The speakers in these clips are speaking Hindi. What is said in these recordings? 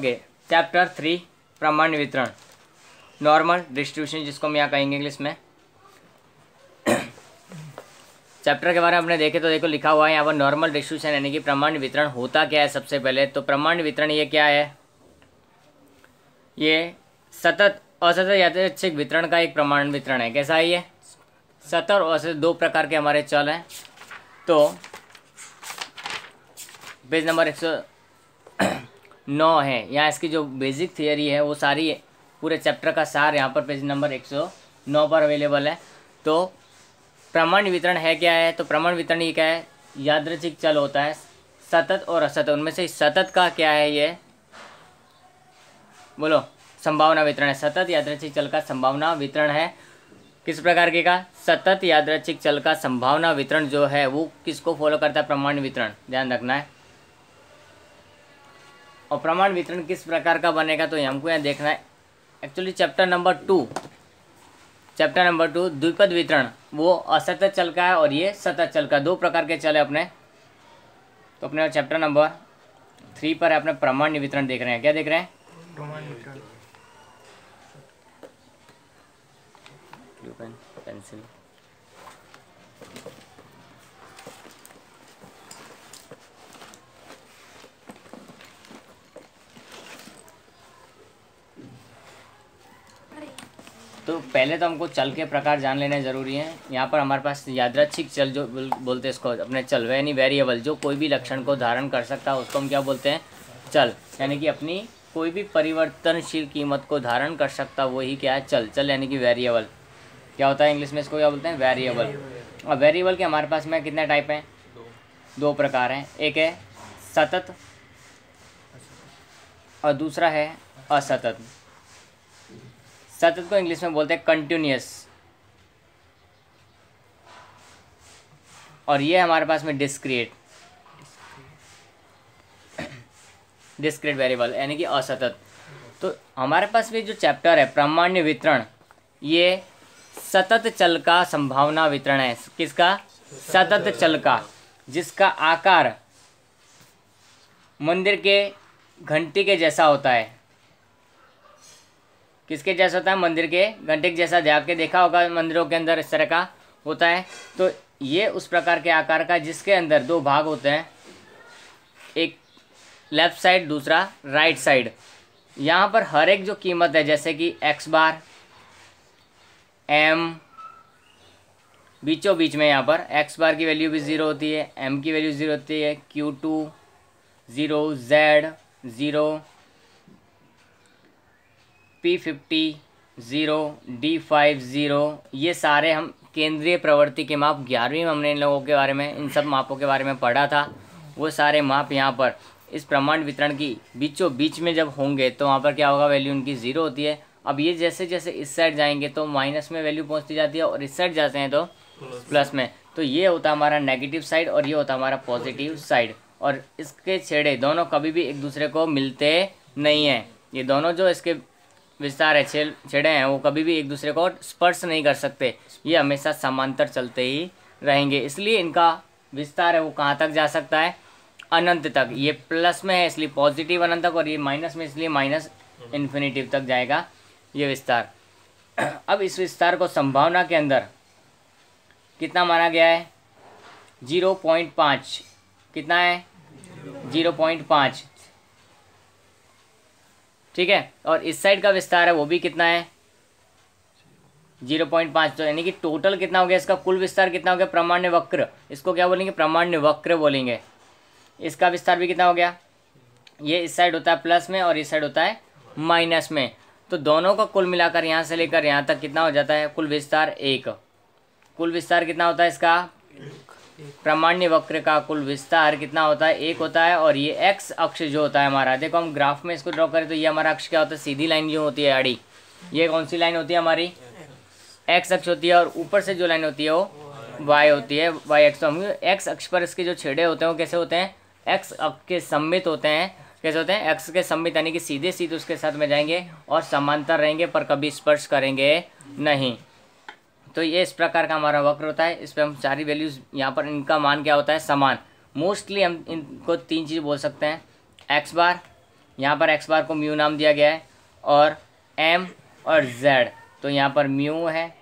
ओके, चैप्टर 3 प्रामाण्य वितरण, नॉर्मल डिस्ट्रीब्यूशन जिसको हम यहाँ कहेंगे इंग्लिश में। चैप्टर के बारे में आपने देखे तो देखो लिखा हुआ है यहाँ पर नॉर्मल डिस्ट्रीब्यूशन यानी कि प्रामाण्य वितरण होता क्या है। सबसे पहले तो प्रामाण्य वितरण ये क्या है, ये सतत असतत यादृच्छिक वितरण का एक प्रामाण्य वितरण है। कैसा है ये, सतत और असतत दो प्रकार के हमारे चल हैं। तो पेज नंबर 109 है, यहाँ इसकी जो बेसिक थियरी है वो सारी पूरे चैप्टर का सार यहाँ पर पेज नंबर 109 पर अवेलेबल है। तो प्रामाण्य वितरण है क्या है, तो प्रामाण्य वितरण ये क्या है, यादृच्छिक चल होता है सतत और असतत, उनमें से सतत का क्या है, ये बोलो संभावना वितरण है। सतत यादृच्छिक चल का संभावना वितरण है। किस प्रकार के का, सतत यादृच्छिक चल का संभावना वितरण जो है वो किसको फॉलो करता है, प्रामाण्य वितरण, ध्यान रखना है। और प्रामाण्य वितरण किस प्रकार का बनेगा तो हमको यहाँ देखना है। एक्चुअली चैप्टर नंबर 2 द्विपद वितरण वो असतत चल का है और ये सतत चल का, दो प्रकार के चल है अपने। तो अपने चैप्टर नंबर 3 पर अपने प्रामाण्य वितरण देख रहे हैं। क्या देख रहे हैं, प्रामाण्य वितरण। पेंसिल तो पहले तो हमको चल के प्रकार जान लेने ज़रूरी है। यहाँ पर हमारे पास यादृच्छिक चल जो बोलते हैं इसको अपने चल, यानी वेरिएबल जो कोई भी लक्षण को धारण कर सकता है उसको हम क्या बोलते हैं, चल। यानी कि अपनी कोई भी परिवर्तनशील कीमत को धारण कर सकता वही क्या है, चल। चल यानी कि वेरिएबल क्या होता है इंग्लिश में, इसको क्या बोलते हैं, वेरिएबल। और वेरिएबल के हमारे पास में कितने टाइप हैं, दो प्रकार हैं। एक है सतत और दूसरा है असतत। सतत को इंग्लिश में बोलते हैं कंटिन्यूअस, और ये हमारे पास में डिस्क्रीट वेरिएबल यानी कि असतत। तो हमारे पास में जो चैप्टर है प्रामाण्य वितरण, ये सतत चल का संभावना वितरण है। किसका, सतत चल का, जिसका आकार मंदिर के घंटी के जैसा होता है। किसके जैसा होता है, मंदिर के घंटे के जैसा। आपके देखा होगा मंदिरों के अंदर इस तरह का होता है। तो ये उस प्रकार के आकार का जिसके अंदर दो भाग होते हैं, एक लेफ्ट साइड दूसरा राइट साइड। यहाँ पर हर एक जो कीमत है जैसे कि x बार m, बीचों बीच में यहाँ पर x बार की वैल्यू भी 0 होती है, m की वैल्यू 0 होती है, q2 0, z 0, P50 0, D5 0। ये सारे हम केंद्रीय प्रवृत्ति के माप 11वीं में हमने इन लोगों के बारे में, इन सब मापों के बारे में पढ़ा था। वो सारे माप यहाँ पर इस प्रामाण्य वितरण की बीचों बीच में जब होंगे तो वहाँ पर क्या होगा, वैल्यू उनकी 0 होती है। अब ये जैसे जैसे इस साइड जाएंगे तो माइनस में वैल्यू पहुँचती जाती है और इस साइड जाते हैं तो प्लस में। तो ये होता है हमारा नेगेटिव साइड और ये होता है हमारा पॉजिटिव साइड। और इसके छेड़े दोनों कभी भी एक दूसरे को मिलते नहीं हैं। ये दोनों जो इसके विस्तार है, छेड़े हैं, वो कभी भी एक दूसरे को स्पर्श नहीं कर सकते। ये हमेशा समांतर चलते ही रहेंगे। इसलिए इनका विस्तार है वो कहाँ तक जा सकता है, अनंत तक। ये प्लस में है इसलिए पॉजिटिव अनंत तक, और ये माइनस में इसलिए माइनस इन्फिनिटिव तक जाएगा ये विस्तार। अब इस विस्तार को संभावना के अंदर कितना माना गया है, 0.5। कितना है, 0.5, ठीक है। और इस साइड का विस्तार है वो भी कितना है, 0.5। तो यानी कि टोटल कितना हो गया, इसका कुल विस्तार कितना हो गया, प्रामाण्य वक्र। इसको क्या बोलेंगे, प्रामाण्य वक्र बोलेंगे। इसका विस्तार भी कितना हो गया, ये इस साइड होता है प्लस में और इस साइड होता है माइनस में। तो दोनों का कुल मिलाकर यहाँ से लेकर यहाँ तक कितना हो जाता है, कुल विस्तार 1। कुल विस्तार कितना होता है इसका, प्रामाण्य वक्र का कुल विस्तार कितना होता है, 1 होता है। और ये एक्स अक्ष जो होता है हमारा, देखो हम ग्राफ में इसको ड्रॉ करें तो ये हमारा अक्ष क्या होता है, सीधी लाइन जो होती है आड़ी, ये कौन सी लाइन होती है हमारी, एक्स अक्ष होती है। और ऊपर से जो लाइन होती है वो वाई होती है, वाई अक्ष। तो हम एक्स अक्ष पर इसके जो छेड़े होते हैं वो कैसे होते हैं, एक्स अक्ष के सममित होते हैं। कैसे होते हैं, एक्स के सममित यानी कि सीधे सीधे उसके साथ में जाएंगे और समांतर रहेंगे पर कभी स्पर्श करेंगे नहीं। तो ये इस प्रकार का हमारा वक्र होता है। इस पर हम सारी वैल्यूज़ यहाँ पर इनका मान क्या होता है, समान। मोस्टली हम इनको 3 चीज़ बोल सकते हैं, एक्स बार, यहाँ पर एक्स बार को म्यू नाम दिया गया है और एम और जेड, तो यहाँ पर म्यू है,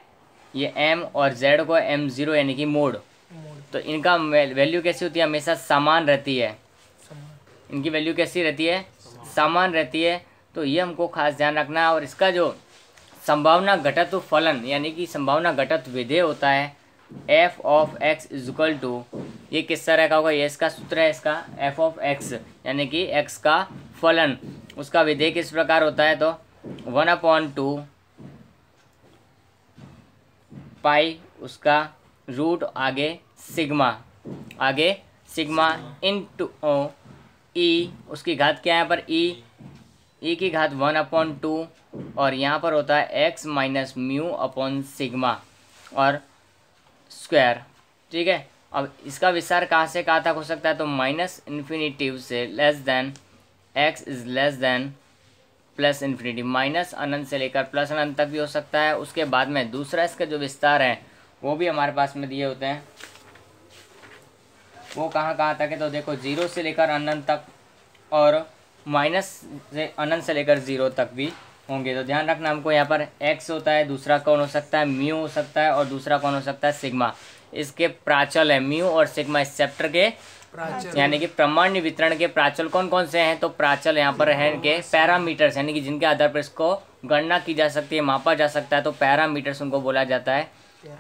ये एम और जेड को m0 यानी कि मोड, तो इनका वैल्यू कैसी होती है, हमेशा समान रहती है। इनकी वैल्यू कैसी रहती है, समान रहती है। तो ये हमको खास ध्यान रखना है। और इसका जो संभावना घटत्व फलन यानी कि संभावना घटत्व विधेय होता है f of x is equal to, ये किस तरह का होगा, ये इसका सूत्र है इसका f ऑफ x यानी कि x का फलन, उसका विधेय किस प्रकार होता है, तो 1/2 पाई उसका रूट आगे सिग्मा इनटू ई, उसकी घात क्या है यहाँ पर ई की घात 1/2 और यहाँ पर होता है x minus mu upon sigma और स्क्वायर। ठीक है, अब इसका विस्तार कहाँ से कहाँ तक हो सकता है, तो माइनस इन्फिनिटी से less than x is less than plus infinity, minus अनंत से लेकर प्लस अनंत तक भी हो सकता है। उसके बाद में दूसरा इसका जो विस्तार है वो भी हमारे पास में दिए होते हैं, वो कहाँ तक है, तो देखो 0 से लेकर अनंत तक और माइनस से अनंत से लेकर 0 तक भी होंगे। तो ध्यान रखना हमको, यहाँ पर x होता है, दूसरा कौन हो सकता है, म्यू हो सकता है और दूसरा कौन हो सकता है, सिग्मा। इसके प्राचल है म्यू और सिग्मा, इस चैप्टर के यानी कि प्रमाण्य वितरण के प्राचल कौन कौन से हैं, तो प्राचल यहाँ पर है के पैरामीटर्स यानी कि जिनके आधार पर इसको गणना की जा सकती है, मापा जा सकता है, तो पैरामीटर्स उनको बोला जाता है।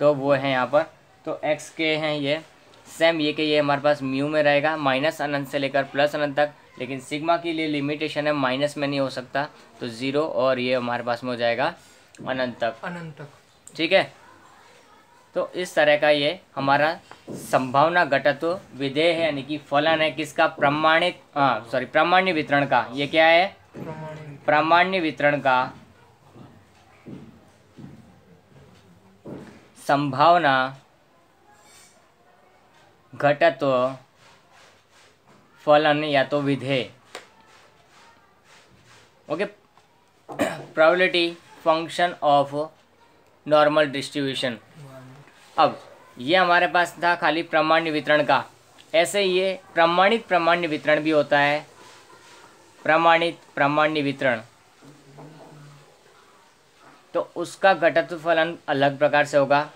तो वो है यहाँ पर, तो x के हैं ये सेम ये कि ये हमारे पास म्यू में रहेगा माइनस अनंत से लेकर प्लस अनंत तक, लेकिन सिग्मा के लिए लिमिटेशन है, माइनस में नहीं हो सकता, तो 0 और ये हमारे पास में हो जाएगा अनंत तक। ठीक है, तो इस तरह का ये हमारा संभावना घटत्व विधेय है यानी कि फलन है किसका, प्रामाण्य वितरण का। ये क्या है, प्रामाण्य वितरण का संभावना घटत्व फलन या तो विधेय। Okay, probability function of normal distribution. अब ये हमारे पास था खाली प्रामाण्य वितरण का, ऐसे ये प्रमाणित प्रामाण्य वितरण भी होता है, प्रमाणित प्रामाण्य वितरण, तो उसका घटत्व फलन अलग प्रकार से होगा।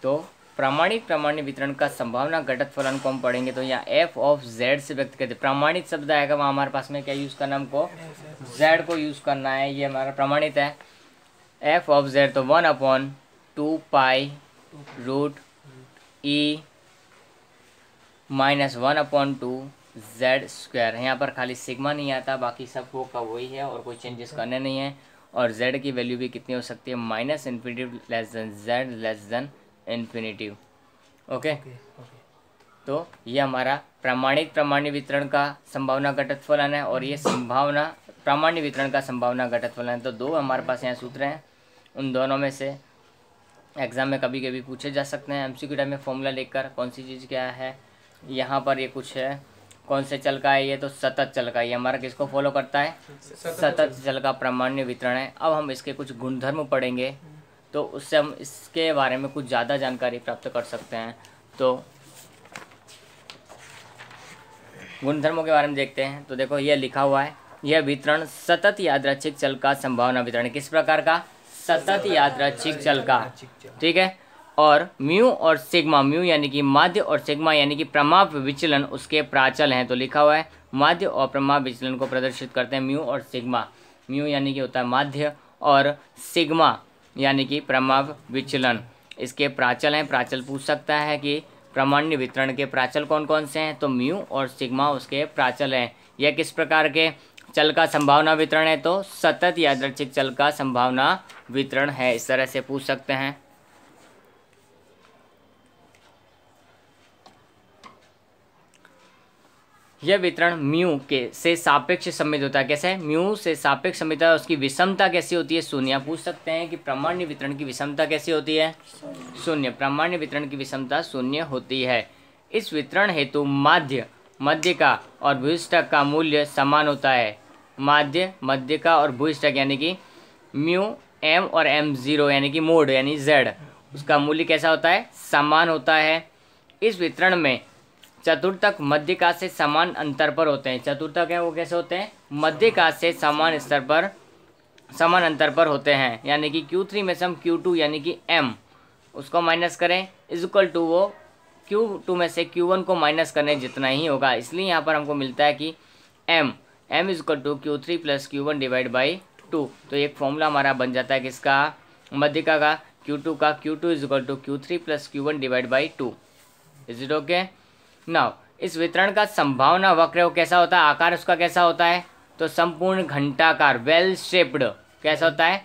तो प्रामाणिक प्रामाण्य वितरण का संभावना घटक फलन को हम पढ़ेंगे तो यहाँ f ऑफ z से व्यक्त करते, प्रामाणिक शब्द आएगा वहाँ हमारे पास में क्या यूज़ करना, हमको z को यूज़ करना है, ये हमारा प्रमाणित है। f ऑफ z तो 1/2 pi root e minus 1/2 z square. यहाँ पर खाली सिग्मा नहीं आता, बाकी सब वो का वही है और कोई चेंजेस करने नहीं है। और z की वैल्यू भी कितनी हो सकती है, minus infinity less than z less than infinitive. Okay, तो ये हमारा प्रामाणिक प्रामाण्य वितरण का संभावना घटक फलन है और ये संभावना प्रामाण्य वितरण का संभावना घटक फलन है। तो दो हमारे पास यहाँ सूत्र हैं, उन दोनों में से एग्जाम में कभी कभी पूछे जा सकते हैं एमसीक्यू टाइप में फॉर्मूला लेकर कौन सी चीज़ क्या है। यहाँ पर ये कुछ है, कौन से चल का है, ये तो सतत चल का, ये हमारा किसको फॉलो करता है, सतत चल का प्रामाण्य वितरण है। अब हम इसके कुछ गुणधर्म पढ़ेंगे तो उससे हम इसके बारे में कुछ ज़्यादा जानकारी प्राप्त कर सकते हैं। तो गुणधर्मों के बारे में देखते हैं। तो देखो ये लिखा हुआ है, यह वितरण सतत यादृच्छिक चल का संभावना वितरण, किस प्रकार का, सतत यादृच्छिक चल का, ठीक है। और म्यू और सिग्मा, म्यू यानी कि माध्य और सिग्मा यानी कि प्रमाप विचलन उसके प्राचल हैं। तो लिखा हुआ है माध्य और प्रमाप विचलन को प्रदर्शित करते हैं म्यू और सिग्मा। म्यू यानी कि होता है माध्य और सिग्मा यानी कि प्रमाप विचलन इसके प्राचल हैं। प्राचल पूछ सकता है कि प्रामाण्य वितरण के प्राचल कौन कौन से हैं, तो म्यू और सिग्मा उसके प्राचल हैं। यह किस प्रकार के चल का संभावना वितरण है, तो सतत यादृच्छिक चल का संभावना वितरण है, इस तरह से पूछ सकते हैं। यह वितरण म्यू के से सापेक्ष सम्मित होता है। कैसे, म्यू से सापेक्ष सम्मित है, उसकी विषमता कैसी होती है, शून्य। पूछ सकते हैं कि प्रामाण्य वितरण की विषमता कैसी होती है, शून्य। प्रामाण्य वितरण की विषमता शून्य होती है। इस वितरण हेतु मध्य का और भूयिष्ठक का मूल्य समान होता है। माध्य, मध्यिका और भूइष्ठक यानी कि म्यू एम और एम जीरो यानी कि मोड यानी जेड, उसका मूल्य कैसा होता है, समान होता है। इस वितरण में चतुर्थक मध्यिका से समान अंतर पर होते हैं। चतुर्थक है वो कैसे होते हैं, मध्यिका से समान स्तर पर, समान अंतर पर होते हैं। यानी कि Q3 में से हम Q2 यानी कि M उसको माइनस करें इज इक्वल टू वो Q2 में से Q1 को माइनस करने जितना ही होगा। इसलिए यहाँ पर हमको मिलता है कि M is equal to Q3 plus Q1 divide by 2। तो एक फॉर्मूला हमारा बन जाता है किसका, मध्यिका का, Q2 का। Q2 is equal to Q3 plus Q1 divide by 2। Is it okay. Now इस वितरण का संभावना वक्र वो कैसा होता है, आकार उसका कैसा होता है, तो संपूर्ण घंटाकार, वेल शेप्ड कैसा होता है।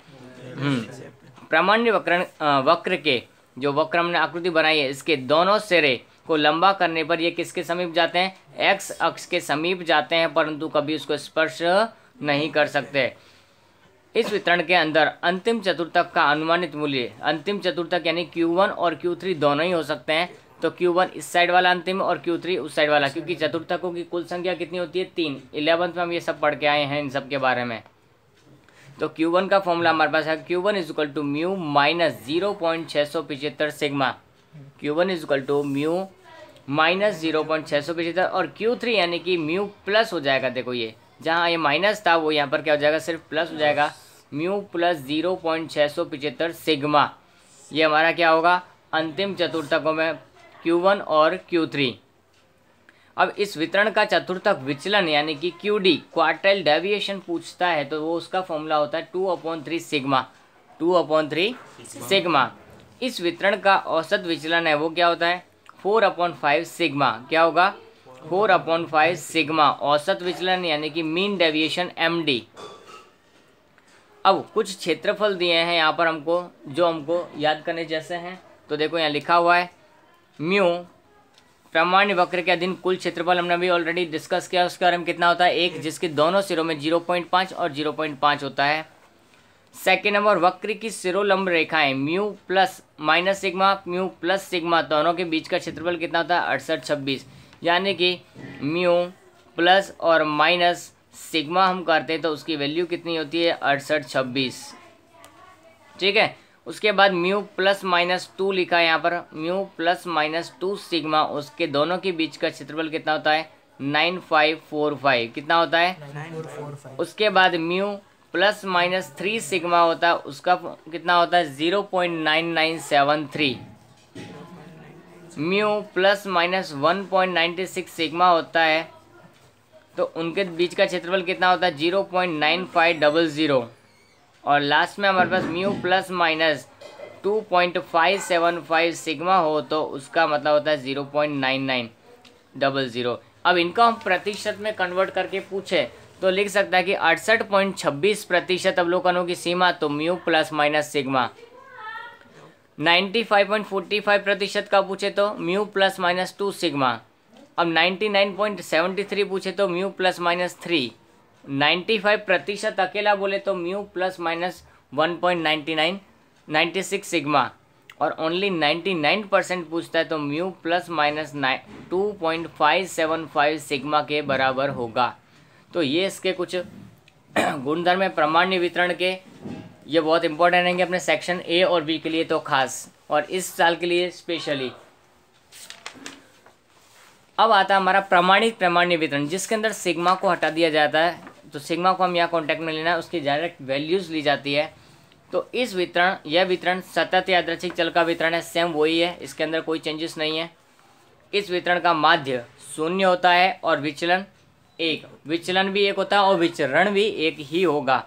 प्रामाण्य वक्र के जो वक्र हमने आकृति बनाई है इसके दोनों सिरे को लंबा करने पर ये किसके समीप जाते हैं, एक्स अक्ष के समीप जाते हैं, परंतु कभी उसको स्पर्श नहीं कर सकते। इस वितरण के अंदर अंतिम चतुर्थक का अनुमानित मूल्य, अंतिम चतुर्थक यानी Q1 और Q3 दोनों ही हो सकते हैं। तो Q1 इस साइड वाला अंतिम और Q3 उस साइड वाला, क्योंकि चतुर्थकों की कुल संख्या कितनी होती है, 3। 11th में हम ये सब पढ़ के आए हैं इन सब के बारे में। तो Q1 का फॉर्मूला हमारे पास है Q1 is equal to mu minus 0.675 sigma. Q1 is equal to mu minus 0.675 और Q3 यानी कि म्यू प्लस हो जाएगा। देखो ये जहाँ ये माइनस था वो यहाँ पर क्या हो जाएगा, सिर्फ प्लस हो जाएगा, म्यू प्लस 0.675 सिग्मा। ये हमारा क्या होगा, अंतिम चतुर्थकों में Q1 और Q3। अब इस वितरण का चतुर्थक विचलन यानी कि QD क्वार्टाइल डेविएशन पूछता है, तो वो उसका फॉर्मूला होता है 2/3 सिग्मा। 2/3 सिग्मा। इस वितरण का औसत विचलन है वो क्या होता है, 4/5 सिग्मा। क्या होगा, 4/5 सिग्मा औसत विचलन यानी कि मीन डेविएशन MD। अब कुछ क्षेत्रफल दिए हैं यहाँ पर हमको, जो हमको याद करने जैसे हैं। तो देखो यहाँ लिखा हुआ है म्यू प्रामाण्य वक्र के अधीन कुल क्षेत्रफल, हमने अभी ऑलरेडी डिस्कस किया, उसके बारे में कितना होता है, 1, जिसके दोनों सिरों में 0.5 और 0.5 होता है। सेकेंड नंबर, वक्र की सिरोलंब रेखाएं mu plus minus sigma, mu plus sigma, दोनों के बीच का क्षेत्रफल कितना होता है, 6826। यानी कि म्यू प्लस और माइनस सिग्मा हम करते हैं तो उसकी वैल्यू कितनी होती है, 6826। ठीक है। उसके बाद म्यू प्लस माइनस 2 लिखा है यहाँ पर, म्यू प्लस माइनस 2 सिग्मा, उसके दोनों के बीच का क्षेत्रफल कितना होता है, 9545। कितना होता है, 945। उसके बाद म्यू प्लस माइनस 3 सिग्मा होता है, उसका कितना होता है, 0.9973। म्यू प्लस माइनस 1.96 सिग्मा होता है, तो उनके बीच का क्षेत्रफल कितना होता है, 0.9500। और लास्ट में हमारे पास म्यू प्लस माइनस 2.575 सिग्मा हो तो उसका मतलब होता है 0.9900। अब इनको हम प्रतिशत में कन्वर्ट करके पूछे तो लिख सकता है कि 68.26% अवलोकनों की सीमा, तो म्यू प्लस माइनस सिग्मा। 95.45% का पूछे तो म्यू प्लस माइनस 2 सिग्मा। अब 99.73 पूछे तो म्यू प्लस माइनस 3। 95% अकेला बोले तो म्यू प्लस माइनस 1.96 सिग्मा। और ओनली 99% पूछता है तो म्यू प्लस माइनस 2.575 सिग्मा के बराबर होगा। तो ये इसके कुछ गुणधर्म है प्रामाण्य वितरण के। ये बहुत इंपॉर्टेंट रहेंगे अपने सेक्शन ए और बी के लिए तो खास, और इस साल के लिए स्पेशली। अब आता है हमारा प्रमाणित प्रामाण्य वितरण, जिसके अंदर सिग्मा को हटा दिया जाता है। तो सिग्मा को हम यहाँ कॉन्टैक्ट में लेना है, उसकी डायरेक्ट वैल्यूज़ ली जाती है। तो इस वितरण, यह वितरण सतत यादृच्छिक चल का वितरण है, सेम वही है, इसके अंदर कोई चेंजेस नहीं है। इस वितरण का माध्य 0 होता है और विचलन 1। विचलन भी 1 होता है और विचरण भी 1 ही होगा,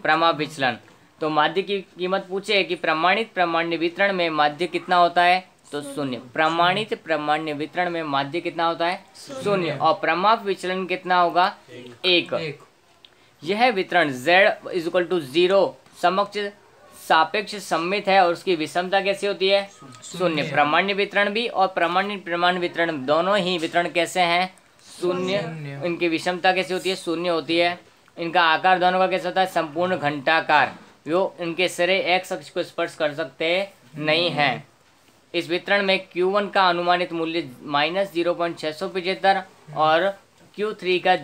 प्रमाप विचलन। तो माध्य की कीमत पूछे कि प्रमाणित प्रामाण्य वितरण में माध्य कितना होता है, तो 0। प्रमाणित प्रामाण्य वितरण में माध्य कितना होता है, 0। और प्रमाप विचलन कितना होगा, 1। यह वितरण z इज इक्वल टू 0 समक्ष सापेक्ष सममित है और उसकी विषमता कैसी होती है, 0। प्रामाण्य वितरण भी और प्रामाण्य वितरण दोनों ही वितरण कैसे हैं, 0। इनकी विषमता कैसी होती है, 0 होती है। इनका आकार दोनों का कैसा होता है, संपूर्ण घंटाकार। वो इनके सिरे एक्स अक्ष को स्पर्श कर सकते नहीं हैं। इस वितरण में Q1 का अनुमानित मूल्य -0.675 और Q3 का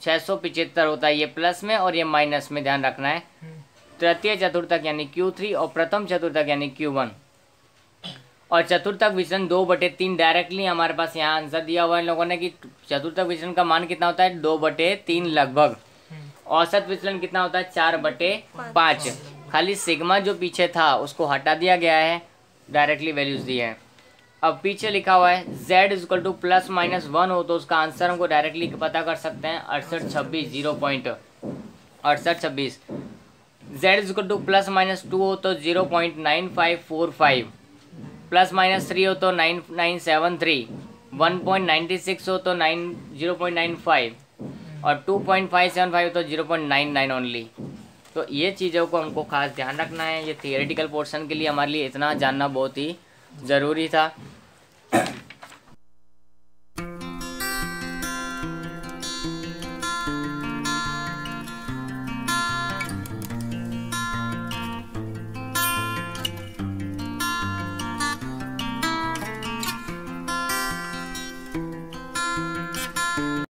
675 होता है, ये प्लस में और ये माइनस में ध्यान रखना है। तृतीय चतुर्थक यानी Q3 और प्रथम चतुर्थक यानी Q1। और चतुर्थक विचलन 2/3 डायरेक्टली हमारे पास यहाँ आंसर दिया हुआ है इन लोगों ने कि चतुर्थक विचलन का मान कितना होता है 2/3 लगभग। औसत विचलन कितना होता है 4/5। खाली सिग्मा जो पीछे था उसको हटा दिया गया है, डायरेक्टली वैल्यूज दी है। अब पीछे लिखा हुआ है z is equal two plus minus 1 हो तो उसका आंसर हमको डायरेक्टली पता कर सकते हैं 6826 0.6826। z is equal two plus minus 2 हो तो 0.9545, प्लस माइनस 3 हो तो 9973, 1.96 हो तो 0.95 और 2.575 हो तो 0.99 ओनली। तो ये चीज़ों को हमको खास ध्यान रखना है। ये थियोरेटिकल पोर्शन के लिए हमारे लिए इतना जानना बहुत ही ज़रूरी था।